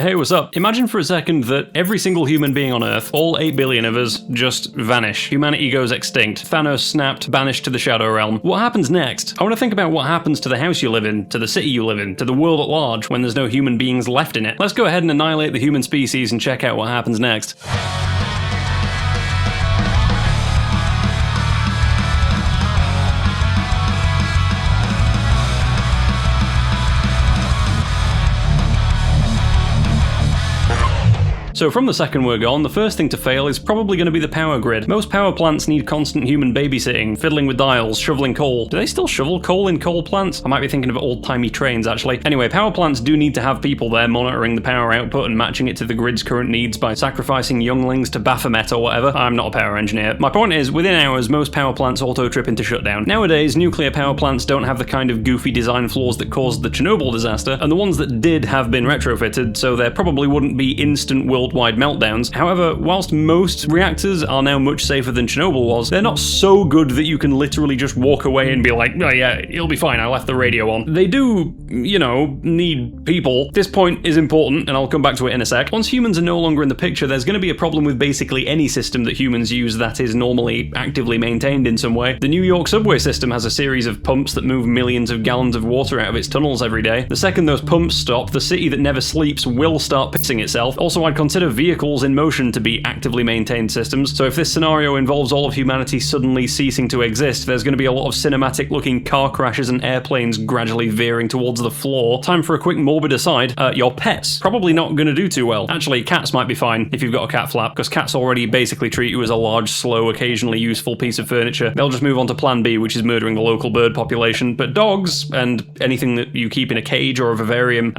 Hey, what's up? Imagine for a second that every single human being on Earth, all 8 billion of us, just vanish. Humanity goes extinct. Thanos snapped, banished to the Shadow Realm. What happens next? I want to think about what happens to the house you live in, to the city you live in, to the world at large when there's no human beings left in it. Let's go ahead and annihilate the human species and check out what happens next. So from the second we're gone, the first thing to fail is probably going to be the power grid. Most power plants need constant human babysitting, fiddling with dials, shoveling coal. Do they still shovel coal in coal plants? I might be thinking of old-timey trains, actually. Anyway, power plants do need to have people there monitoring the power output and matching it to the grid's current needs by sacrificing younglings to Baphomet or whatever. I'm not a power engineer. My point is, within hours, most power plants auto-trip into shutdown. Nowadays, nuclear power plants don't have the kind of goofy design flaws that caused the Chernobyl disaster, and the ones that did have been retrofitted, so there probably wouldn't be instant worldwide meltdowns. However, whilst most reactors are now much safer than Chernobyl was, they're not so good that you can literally just walk away and be like, oh yeah, it'll be fine, I left the radio on. They do, need people. This point is important, and I'll come back to it in a sec. Once humans are no longer in the picture, there's going to be a problem with basically any system that humans use that is normally actively maintained in some way. The New York subway system has a series of pumps that move millions of gallons of water out of its tunnels every day. The second those pumps stop, the city that never sleeps will start pissing itself. Also, I'd consider vehicles in motion to be actively maintained systems, so if this scenario involves all of humanity suddenly ceasing to exist, there's going to be a lot of cinematic looking car crashes and airplanes gradually veering towards the floor. Time for a quick morbid aside. Your pets probably not going to do too well. Actually, cats might be fine if you've got a cat flap, because cats already basically treat you as a large, slow, occasionally useful piece of furniture. They'll just move on to plan B, which is murdering the local bird population. But dogs, and anything that you keep in a cage or a vivarium,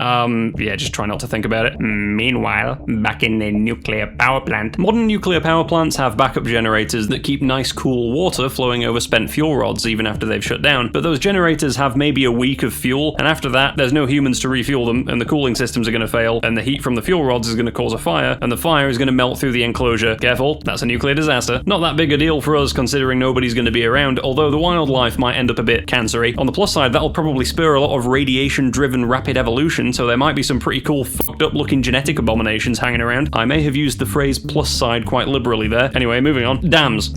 just try not to think about it. Meanwhile, back in the nuclear power plant. Modern nuclear power plants have backup generators that keep nice cool water flowing over spent fuel rods even after they've shut down, but those generators have maybe a week of fuel, and after that there's no humans to refuel them, and the cooling systems are going to fail, and the heat from the fuel rods is going to cause a fire, and the fire is going to melt through the enclosure. Careful, that's a nuclear disaster. Not that big a deal for us considering nobody's going to be around, although the wildlife might end up a bit cancery. On the plus side, that'll probably spur a lot of radiation-driven rapid evolution, so there might be some pretty cool fucked up looking genetic abominations hanging around. I may have used the phrase plus side quite liberally there. Anyway, moving on. Dams.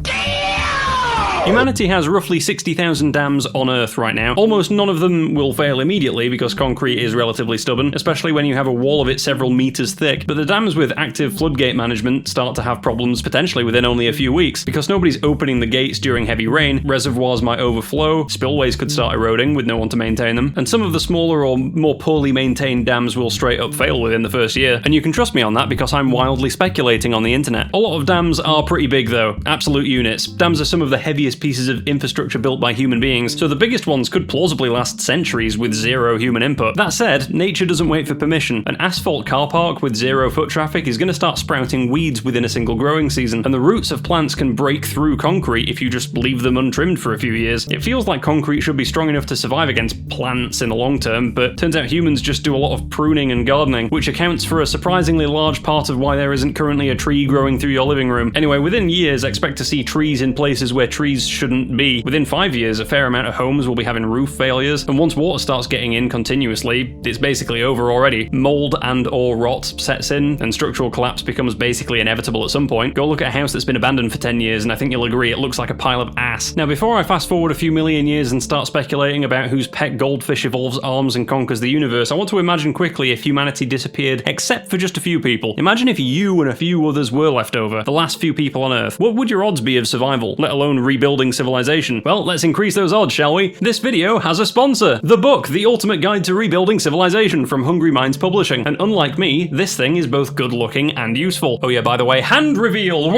Humanity has roughly 60,000 dams on Earth right now. Almost none of them will fail immediately because concrete is relatively stubborn, especially when you have a wall of it several meters thick. But the dams with active floodgate management start to have problems potentially within only a few weeks. Because nobody's opening the gates during heavy rain, reservoirs might overflow, spillways could start eroding with no one to maintain them, and some of the smaller or more poorly maintained dams will straight up fail within the first year. And you can trust me on that because I'm wildly speculating on the internet. A lot of dams are pretty big though, absolute units. Dams are some of the heaviest pieces of infrastructure built by human beings, so the biggest ones could plausibly last centuries with zero human input. That said, nature doesn't wait for permission. An asphalt car park with zero foot traffic is going to start sprouting weeds within a single growing season, and the roots of plants can break through concrete if you just leave them untrimmed for a few years. It feels like concrete should be strong enough to survive against plants in the long term, but turns out humans just do a lot of pruning and gardening, which accounts for a surprisingly large part of why there isn't currently a tree growing through your living room. Anyway, within years, expect to see trees in places where trees shouldn't be. Within 5 years, a fair amount of homes will be having roof failures, and once water starts getting in continuously, it's basically over already. Mold and or rot sets in, and structural collapse becomes basically inevitable at some point. Go look at a house that's been abandoned for 10 years, and I think you'll agree it looks like a pile of ass. Now, before I fast forward a few million years and start speculating about whose pet goldfish evolves arms and conquers the universe, I want to imagine quickly if humanity disappeared, except for just a few people. Imagine if you and a few others were left over, the last few people on Earth. What would your odds be of survival, let alone rebuilding civilization? Well, let's increase those odds, shall we? This video has a sponsor. The book, The Ultimate Guide to Rebuilding Civilization from Hungry Minds Publishing. And unlike me, this thing is both good looking and useful. Oh yeah, by the way, hand reveal!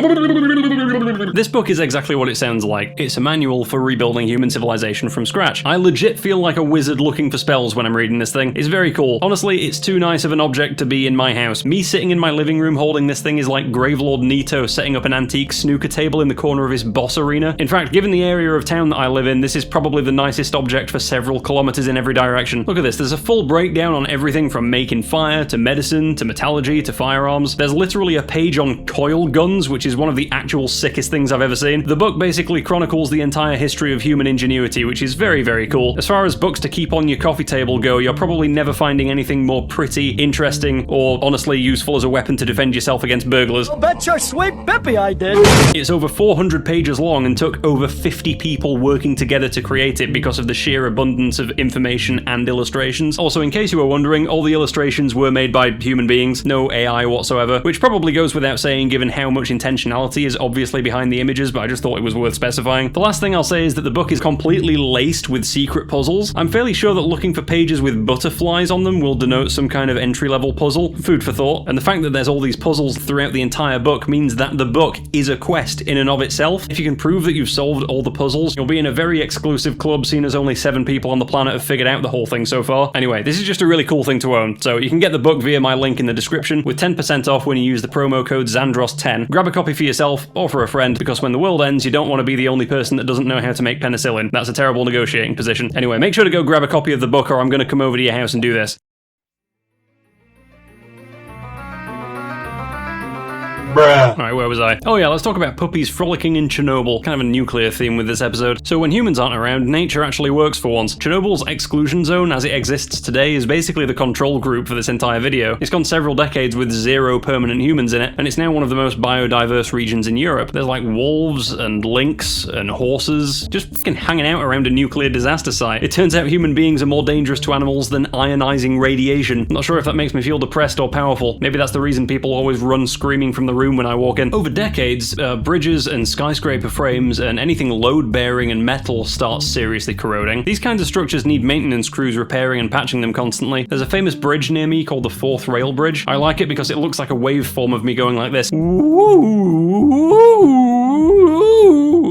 This book is exactly what it sounds like. It's a manual for rebuilding human civilization from scratch. I legit feel like a wizard looking for spells when I'm reading this thing. It's very cool. Honestly, it's too nice of an object to be in my house. Me sitting in my living room holding this thing is like Gravelord Nito setting up an antique snooker table in the corner of his boss arena. In fact, fact, given the area of town that I live in, this is probably the nicest object for several kilometers in every direction. Look at this, there's a full breakdown on everything from making fire, to medicine, to metallurgy, to firearms. There's literally a page on coil guns, which is one of the actual sickest things I've ever seen. The book basically chronicles the entire history of human ingenuity, which is very, very cool. As far as books to keep on your coffee table go, you're probably never finding anything more pretty, interesting, or honestly useful as a weapon to defend yourself against burglars. I'll bet your sweet Bippy I did. It's over 400 pages long and took over 50 people working together to create it because of the sheer abundance of information and illustrations. Also, in case you were wondering, all the illustrations were made by human beings, no AI whatsoever, which probably goes without saying given how much intentionality is obviously behind the images, but I just thought it was worth specifying. The last thing I'll say is that the book is completely laced with secret puzzles. I'm fairly sure that looking for pages with butterflies on them will denote some kind of entry-level puzzle. Food for thought. And the fact that there's all these puzzles throughout the entire book means that the book is a quest in and of itself. If you can prove that you've solved all the puzzles, you'll be in a very exclusive club, seeing as only 7 people on the planet have figured out the whole thing so far. Anyway, this is just a really cool thing to own. So you can get the book via my link in the description with 10% off when you use the promo code Xandros10. Grab a copy for yourself or for a friend, because when the world ends, you don't want to be the only person that doesn't know how to make penicillin. That's a terrible negotiating position. Anyway, make sure to go grab a copy of the book or I'm going to come over to your house and do this. Alright, where was I? Oh yeah, let's talk about puppies frolicking in Chernobyl. Kind of a nuclear theme with this episode. So when humans aren't around, nature actually works for once. Chernobyl's exclusion zone, as it exists today, is basically the control group for this entire video. It's gone several decades with 0 permanent humans in it, and it's now one of the most biodiverse regions in Europe. There's like wolves and lynx and horses, just fucking hanging out around a nuclear disaster site. It turns out human beings are more dangerous to animals than ionizing radiation. Not sure if that makes me feel depressed or powerful. Maybe that's the reason people always run screaming from the room when I walk in. Over decades, bridges and skyscraper frames and anything load-bearing and metal starts seriously corroding. These kinds of structures need maintenance crews repairing and patching them constantly. There's a famous bridge near me called the Fourth Rail Bridge. I like it because it looks like a waveform of me going like this.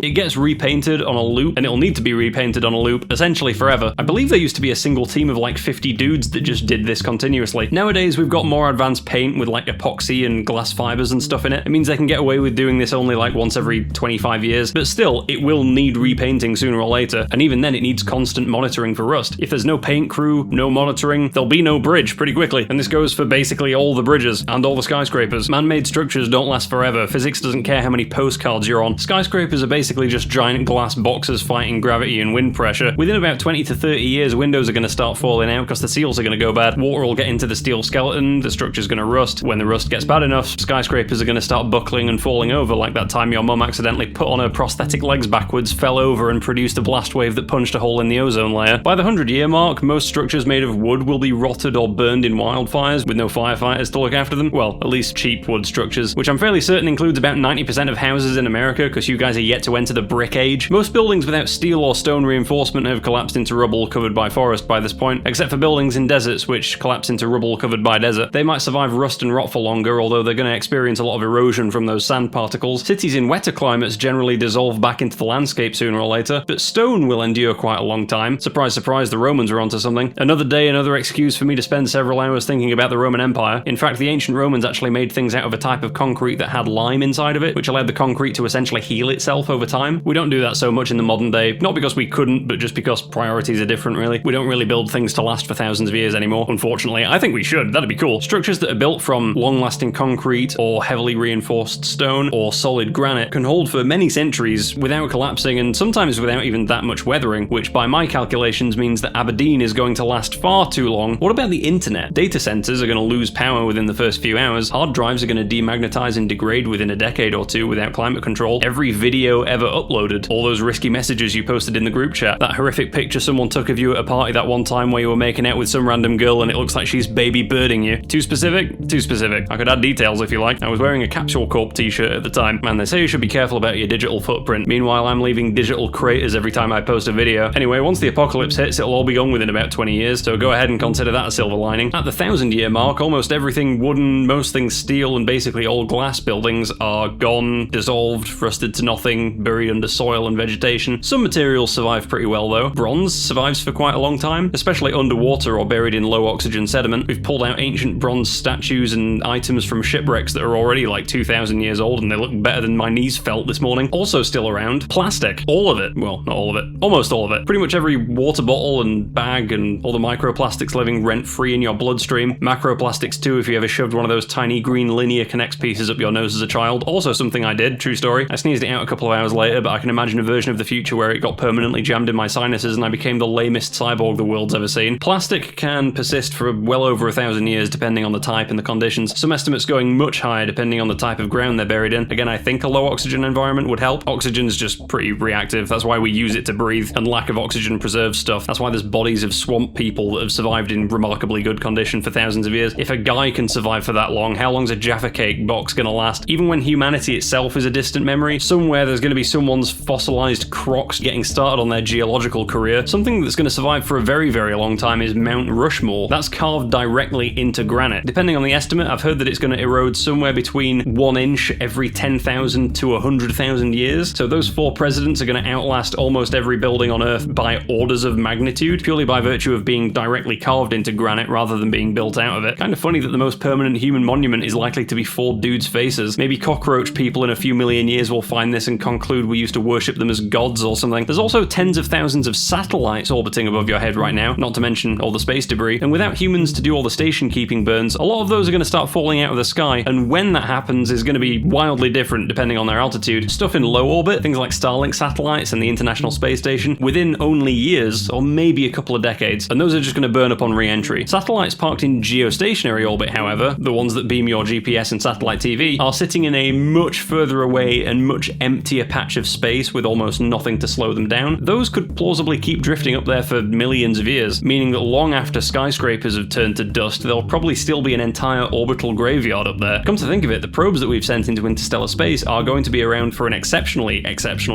It gets repainted on a loop, and it'll need to be repainted on a loop, essentially forever. I believe there used to be a single team of like 50 dudes that just did this continuously. Nowadays, we've got more advanced paint with like epoxy and glass fibers and stuff in it. It means they can get away with doing this only like once every 25 years, but still, it will need repainting sooner or later, and even then it needs constant monitoring for rust. If there's no paint crew, no monitoring, there'll be no bridge pretty quickly, and this goes for basically all the bridges and all the skyscrapers. Man-made structures don't last forever. Physics doesn't care how many postcards you're on. Skyscrapers are basically just giant glass boxes fighting gravity and wind pressure. Within about 20 to 30 years, windows are going to start falling out because the seals are going to go bad. Water will get into the steel skeleton, the structure's going to rust. When the rust gets bad enough, skyscrapers are going to start buckling and falling over, like that time your mum accidentally put on her prosthetic legs backwards, fell over and produced a blast wave that punched a hole in the ozone layer. By the 100-year mark, most structures made of wood will be rotted or burned in wildfires with no firefighters to look after them. Well, at least cheap wood structures, which I'm fairly certain includes about 90% of houses in America, because you guys are yet to enter the brick age. Most buildings without steel or stone reinforcement have collapsed into rubble covered by forest by this point, except for buildings in deserts which collapse into rubble covered by desert. They might survive rust and rot for longer, although they're going to experience a lot of erosion from those sand particles. Cities in wetter climates generally dissolve back into the landscape sooner or later, but stone will endure quite a long time. Surprise, surprise, the Romans were onto something. Another day, another excuse for me to spend several hours thinking about the Roman Empire. In fact, the ancient Romans actually made things out of a type of concrete that had lime inside of it, which allowed the concrete to essentially heal itself over time. We don't do that so much in the modern day, not because we couldn't, but just because priorities are different, really. We don't really build things to last for thousands of years anymore, unfortunately. I think we should, that'd be cool. Structures that are built from long-lasting concrete or heavily reinforced stone or solid granite can hold for many centuries without collapsing, and sometimes without even that much weathering, which by my calculations means that Aberdeen is going to last far too long. What about the internet? Data centers are going to lose power within the first few hours. Hard drives are going to demagnetize and degrade within a decade or two without climate control. Every video ever uploaded, all those risky messages you posted in the group chat, that horrific picture someone took of you at a party that one time where you were making out with some random girl and it looks like she's baby birding you. Too specific? Too specific. I could add details if you like. I was wearing a Capsule Corp t-shirt at the time. Man, they say you should be careful about your digital footprint. Meanwhile, I'm leaving digital craters every time I post a video. Anyway, once the apocalypse hits, it'll all be gone within about 20 years, so go ahead and consider that a silver lining. At the 1,000-year mark, almost everything wooden, most things steel, and basically all glass buildings are gone, dissolved, rusted to nothing, buried under soil and vegetation. Some materials survive pretty well though. Bronze survives for quite a long time, especially underwater or buried in low oxygen sediment. We've pulled out ancient bronze statues and items from shipwrecks that are already feel like 2,000 years old and they look better than my knees felt this morning. Also still around, plastic. All of it. Well, not all of it. Almost all of it. Pretty much every water bottle and bag and all the microplastics living rent-free in your bloodstream. Macroplastics too, if you ever shoved one of those tiny green linear Connects pieces up your nose as a child. Also something I did, true story. I sneezed it out a couple of hours later, but I can imagine a version of the future where it got permanently jammed in my sinuses and I became the lamest cyborg the world's ever seen. Plastic can persist for well over 1,000 years depending on the type and the conditions. Some estimates going much higher depending on the type of ground they're buried in. Again, I think a low oxygen environment would help. Oxygen's just pretty reactive. That's why we use it to breathe, and lack of oxygen preserves stuff. That's why there's bodies of swamp people that have survived in remarkably good condition for thousands of years. If a guy can survive for that long, how long's a Jaffa Cake box gonna last? Even when humanity itself is a distant memory, somewhere there's gonna be someone's fossilized crocs getting started on their geological career. Something that's gonna survive for a very, very long time is Mount Rushmore. That's carved directly into granite. Depending on the estimate, I've heard that it's gonna erode somewhere between 1 inch every 10,000 to 100,000 years. So those 4 presidents are gonna outlast almost every building on Earth by orders of magnitude, purely by virtue of being directly carved into granite rather than being built out of it. Kind of funny that the most permanent human monument is likely to be 4 dudes' faces. Maybe cockroach people in a few million years will find this and conclude we used to worship them as gods or something. There's also tens of thousands of satellites orbiting above your head right now, not to mention all the space debris, and without humans to do all the station keeping burns, a lot of those are going to start falling out of the sky, and when that happens is going to be wildly different depending on their altitude. Stuff in low orbit, things like Starlink satellites and the International Space Station, within only years, or maybe a couple of decades, and those are just going to burn upon re-entry. Satellites parked in geostationary orbit, however, the ones that beam your GPS and satellite TV, are sitting in a much further away and much emptier patch of space with almost nothing to slow them down. Those could plausibly keep drifting up there for millions of years, meaning that long after skyscrapers have turned to dust, there'll probably still be an entire orbital graveyard up there. Come to think of it, the probes that we've sent into interstellar space are going to be around for an exceptionally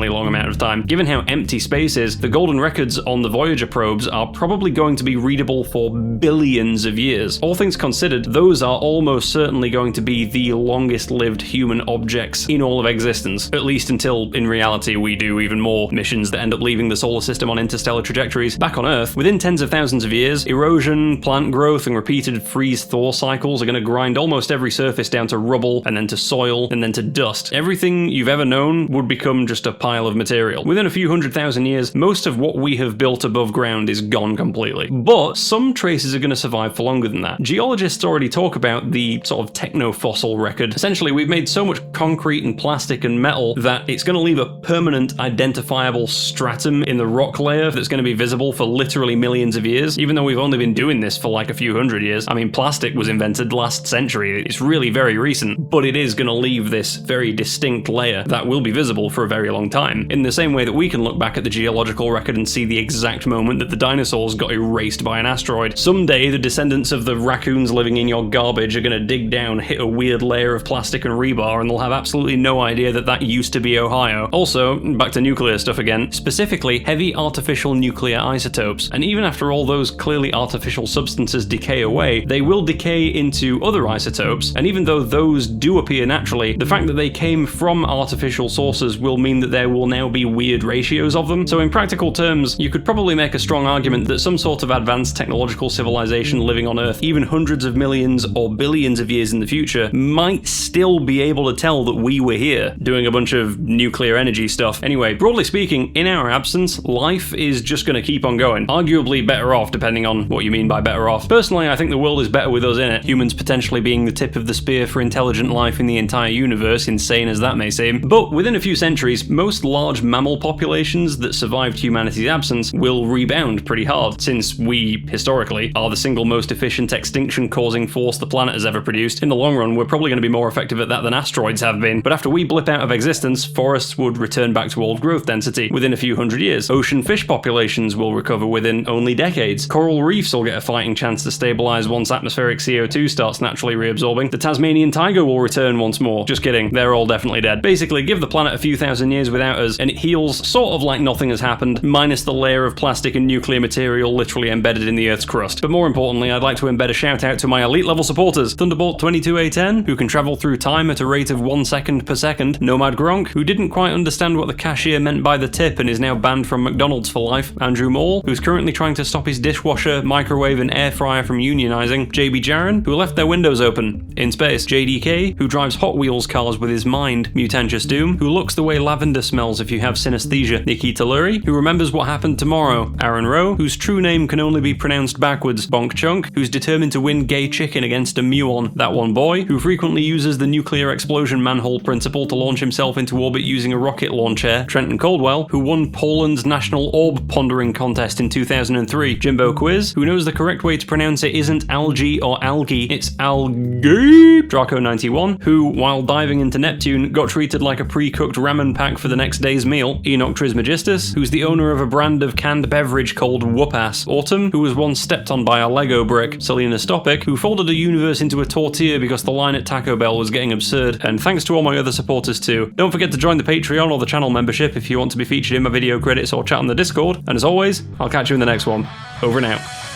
long amount of time. Given how empty space is, the golden records on the Voyager probes are probably going to be readable for billions of years. All things considered, those are almost certainly going to be the longest lived human objects in all of existence, at least until in reality we do even more missions that end up leaving the solar system on interstellar trajectories. Back on Earth, within tens of thousands of years, erosion, plant growth, and repeated freeze-thaw cycles are going to grind almost every surface down to rubble, and then to soil, and then to dust. Everything you've ever known would become just a pile of material. Within a few 100,000 years, most of what we have built above ground is gone completely. But some traces are going to survive for longer than that. Geologists already talk about the sort of techno-fossil record. Essentially, we've made so much concrete and plastic and metal that it's going to leave a permanent, identifiable stratum in the rock layer that's going to be visible for literally millions of years, even though we've only been doing this for like a few hundred years. I mean, plastic was invented last century. It's really very recent, but it is going to leave this very distinct layer that will be visible for a very long time. In the same way that we can look back at the geological record and see the exact moment that the dinosaurs got erased by an asteroid. Someday, the descendants of the raccoons living in your garbage are going to dig down, hit a weird layer of plastic and rebar, and they'll have absolutely no idea that that used to be Ohio. Also, back to nuclear stuff again, specifically heavy artificial nuclear isotopes. And even after all those clearly artificial substances decay away, they will decay into other isotopes, and even though those do appear naturally, the fact that they came from artificial sources will mean that there will now be weird ratios of them. So in practical terms, you could probably make a strong argument that some sort of advanced technological civilization living on Earth, even hundreds of millions or billions of years in the future, might still be able to tell that we were here, doing a bunch of nuclear energy stuff. Anyway, broadly speaking, in our absence, life is just going to keep on going. Arguably better off, depending on what you mean by better off. Personally, I think the world is better with us in it, humans potentially being the tip of the spear for intelligent life in the entire universe, insane as that may seem. But within a few centuries, most large mammal populations that survived humanity's absence will rebound pretty hard, since we, historically, are the single most efficient extinction-causing force the planet has ever produced. In the long run, we're probably going to be more effective at that than asteroids have been, but after we blip out of existence, forests would return back to old growth density within a few hundred years. Ocean fish populations will recover within only decades. Coral reefs will get a fighting chance to stabilize once atmospheric CO2 starts naturally reabsorbing. The Tasmanian tiger will return once more. Just kidding, they're all definitely dead. Basically, give the planet a few thousand years without us, and it heals sort of like nothing has happened, minus the layer of plastic and nuclear material literally embedded in the Earth's crust. But more importantly, I'd like to embed a shout out to my elite level supporters, Thunderbolt 22A10, who can travel through time at a rate of 1 second per second, Nomad Gronk, who didn't quite understand what the cashier meant by the tip and is now banned from McDonald's for life, Andrew Maul, who's currently trying to stop his dishwasher, microwave and air fryer from unionizing, JB Jaron, who left their windows open in space, JDK, K, who drives Hot Wheels cars with his mind, Mutantous Doom, who looks the way lavender smells if you have synesthesia, Nikita Lurie, who remembers what happened tomorrow, Aaron Rowe, whose true name can only be pronounced backwards, Bonk Chunk, who's determined to win gay chicken against a muon, That One Boy, who frequently uses the nuclear explosion manhole principle to launch himself into orbit using a rocket launcher, Trenton Caldwell, who won Poland's national orb pondering contest in 2003, Jimbo Quiz, who knows the correct way to pronounce it isn't algae or algae, it's algae, Draco91, who, while diving into Neptune, got treated like a pre-cooked ramen pack for the next day's meal, Enoch Trismegistus, who's the owner of a brand of canned beverage called Whoop-Ass, Autumn, who was once stepped on by a Lego brick, Selena Stopic, who folded a universe into a tortilla because the line at Taco Bell was getting absurd, and thanks to all my other supporters too. Don't forget to join the Patreon or the channel membership if you want to be featured in my video credits or chat on the Discord, and as always, I'll catch you in the next one. Over and out.